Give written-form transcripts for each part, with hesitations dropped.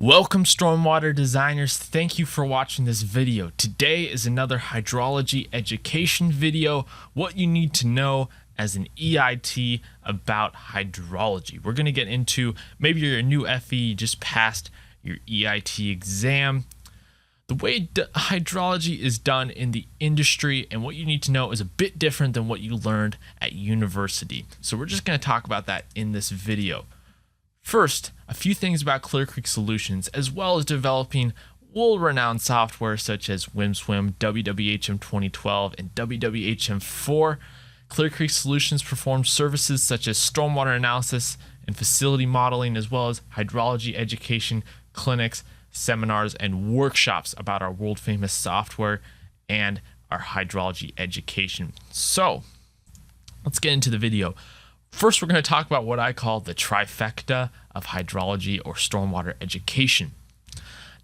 Welcome Stormwater designers, thank you for watching this video. Today is another hydrology education video, what you need to know as an EIT about hydrology. We're going to get into, maybe you're a new FE, you just passed your EIT exam. The way hydrology is done in the industry and what you need to know is a bit different than what you learned at university. So we're just going to talk about that in this video. First, a few things about Clear Creek Solutions, as well as developing world-renowned software such as WimSwim, WWHM 2012, and WWHM4. Clear Creek Solutions performs services such as stormwater analysis and facility modeling, as well as hydrology education, clinics, seminars, and workshops about our world-famous software and our hydrology education. So, let's get into the video. First, we're going to talk about what I call the trifecta of hydrology or stormwater education.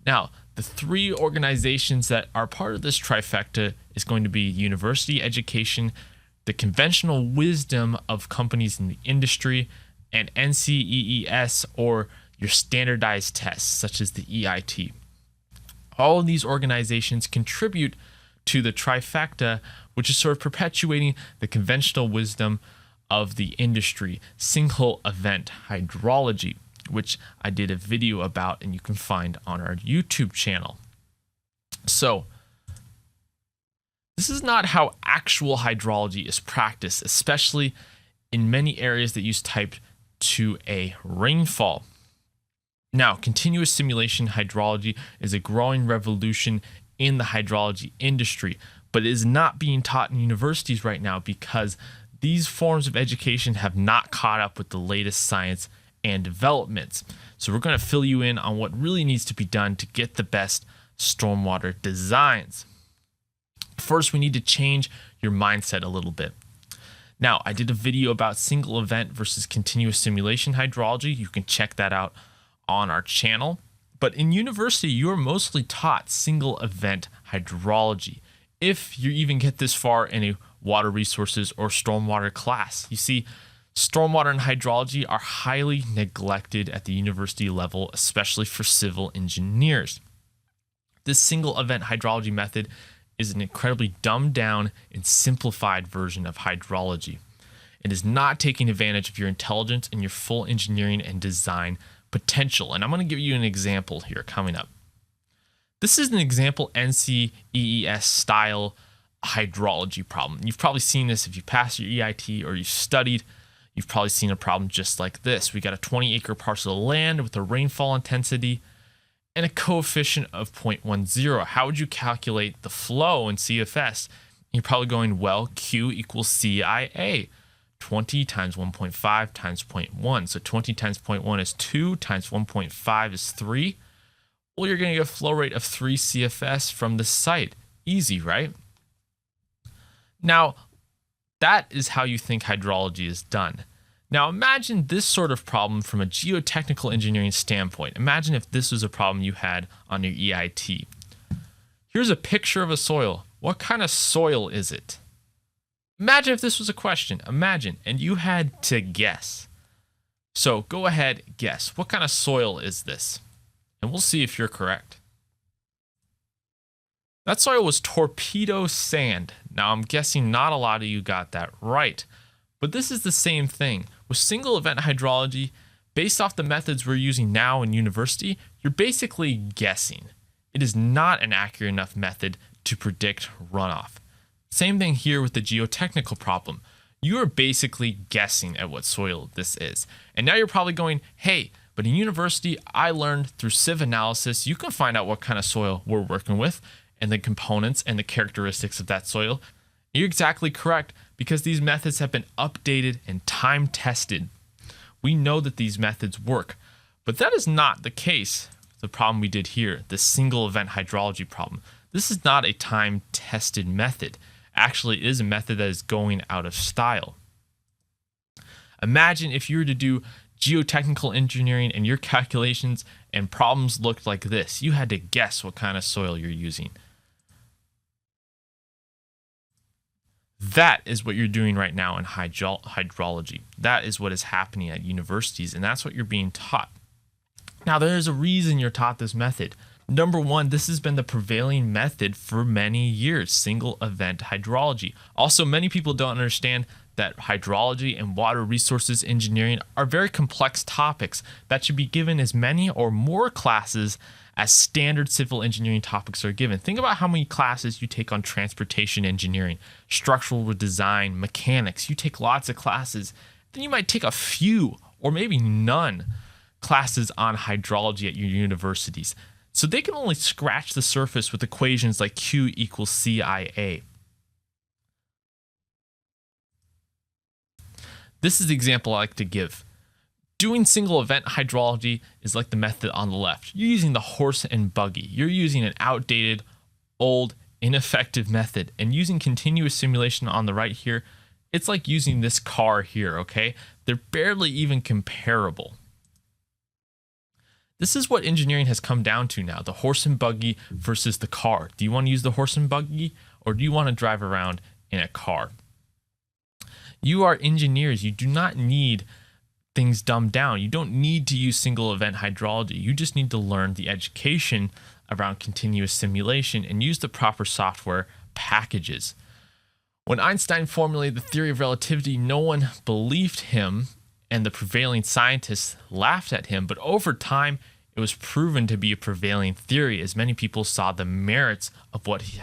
Now, the three organizations that are part of this trifecta is going to be university education, the conventional wisdom of companies in the industry, and NCEES, or your standardized tests, such as the EIT. All of these organizations contribute to the trifecta, which is sort of perpetuating the conventional wisdom of the industry, single event hydrology, which I did a video about and you can find on our YouTube channel. So, this is not how actual hydrology is practiced, especially in many areas that use type 2A rainfall. Now, continuous simulation hydrology is a growing revolution in the hydrology industry, but it is not being taught in universities right now because these forms of education have not caught up with the latest science and developments. So we're going to fill you in on what really needs to be done to get the best stormwater designs. First, we need to change your mindset a little bit. Now, I did a video about single event versus continuous simulation hydrology. You can check that out on our channel. But in university, you are mostly taught single event hydrology, if you even get this far in a water resources or stormwater class. You see, stormwater and hydrology are highly neglected at the university level, especially for civil engineers. This single event hydrology method is an incredibly dumbed down and simplified version of hydrology. It is not taking advantage of your intelligence and your full engineering and design potential. And I'm going to give you an example here coming up. This is an example NCEES style hydrology problem. You've probably seen this if you passed your EIT or you've studied. You've probably seen a problem just like this. We got a 20-acre parcel of land with a rainfall intensity and a coefficient of 0.10. How would you calculate the flow in CFS? You're probably going, well, Q equals CIA. 20 times 1.5 times 0.1. So 20 times 0.1 is 2 times 1.5 is 3. Well, you're going to get a flow rate of 3 CFS from the site. Easy, right? Now, that is how you think hydrology is done. Now, imagine this sort of problem from a geotechnical engineering standpoint. Imagine if this was a problem you had on your EIT. Here's a picture of a soil. What kind of soil is it? Imagine if this was a question. Imagine, and you had to guess. So go ahead, guess. What kind of soil is this? And we'll see if you're correct. That soil was torpedo sand. Now, I'm guessing not a lot of you got that right. But this is the same thing. With single event hydrology, based off the methods we're using now in university, you're basically guessing. It is not an accurate enough method to predict runoff. Same thing here with the geotechnical problem. You are basically guessing at what soil this is. And now you're probably going, hey, but in university, I learned through sieve analysis, you can find out what kind of soil we're working with and the components and the characteristics of that soil. You're exactly correct because these methods have been updated and time tested. We know that these methods work, but that is not the case. The problem we did here, the single event hydrology problem. This is not a time tested method. Actually, it is a method that is going out of style. Imagine if you were to do geotechnical engineering and your calculations and problems looked like this. You had to guess what kind of soil you're using. That is what you're doing right now in hydrology. That is what is happening at universities, and that's what you're being taught. Now, there's a reason you're taught this method. Number one, this has been the prevailing method for many years, single event hydrology. Also, many people don't understand that hydrology and water resources engineering are very complex topics that should be given as many or more classes as standard civil engineering topics are given. Think about how many classes you take on transportation engineering, structural design, mechanics. You take lots of classes. Then you might take a few or maybe none classes on hydrology at your universities. So they can only scratch the surface with equations like Q equals CIA. This is the example I like to give. Doing single event hydrology is like the method on the left. You're using the horse and buggy. You're using an outdated, old, ineffective method. And using continuous simulation on the right here, it's like using this car here, okay? They're barely even comparable. This is what engineering has come down to now, the horse and buggy versus the car. Do you want to use the horse and buggy, or do you want to drive around in a car? You are engineers. You do not need things dumbed down. You don't need to use single event hydrology. You just need to learn the education around continuous simulation and use the proper software packages. When Einstein formulated the theory of relativity, no one believed him, and the prevailing scientists laughed at him, but over time, it was proven to be a prevailing theory as many people saw the merits of what he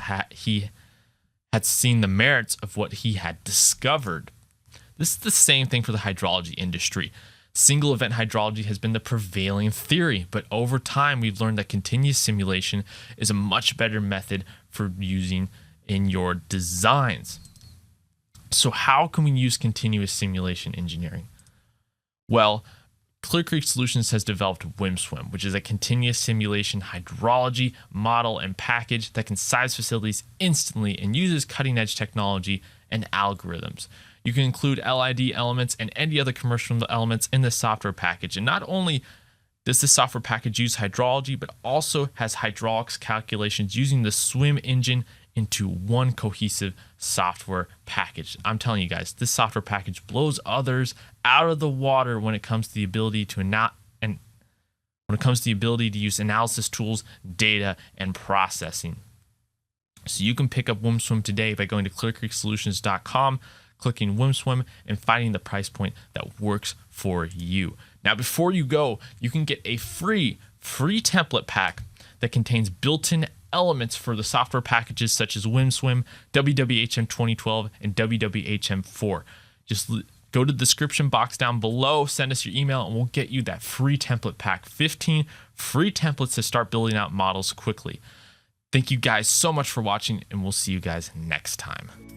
had seen the merits of what he had discovered. This is the same thing for the hydrology industry. Single event hydrology has been the prevailing theory, but over time, we've learned that continuous simulation is a much better method for using in your designs. So how can we use continuous simulation engineering? Well, Clear Creek Solutions has developed WimSwim, which is a continuous simulation hydrology model and package that can size facilities instantly and uses cutting-edge technology and algorithms. You can include LID elements and any other commercial elements in the software package. And not only does this software package use hydrology, but also has hydraulics calculations using the SWIM engine into one cohesive software package. I'm telling you guys, this software package blows others out of the water when it comes to the ability to use analysis tools, data, and processing. So you can pick up WimSwim today by going to clearcreeksolutions.com, clicking WimSwim, and finding the price point that works for you. Now, before you go, you can get a free template pack that contains built-in elements for the software packages such as WimSwim, WWHM 2012, and WWHM4. Just go to the description box down below, send us your email, and we'll get you that free template pack. 15 free templates to start building out models quickly. Thank you guys so much for watching, and we'll see you guys next time.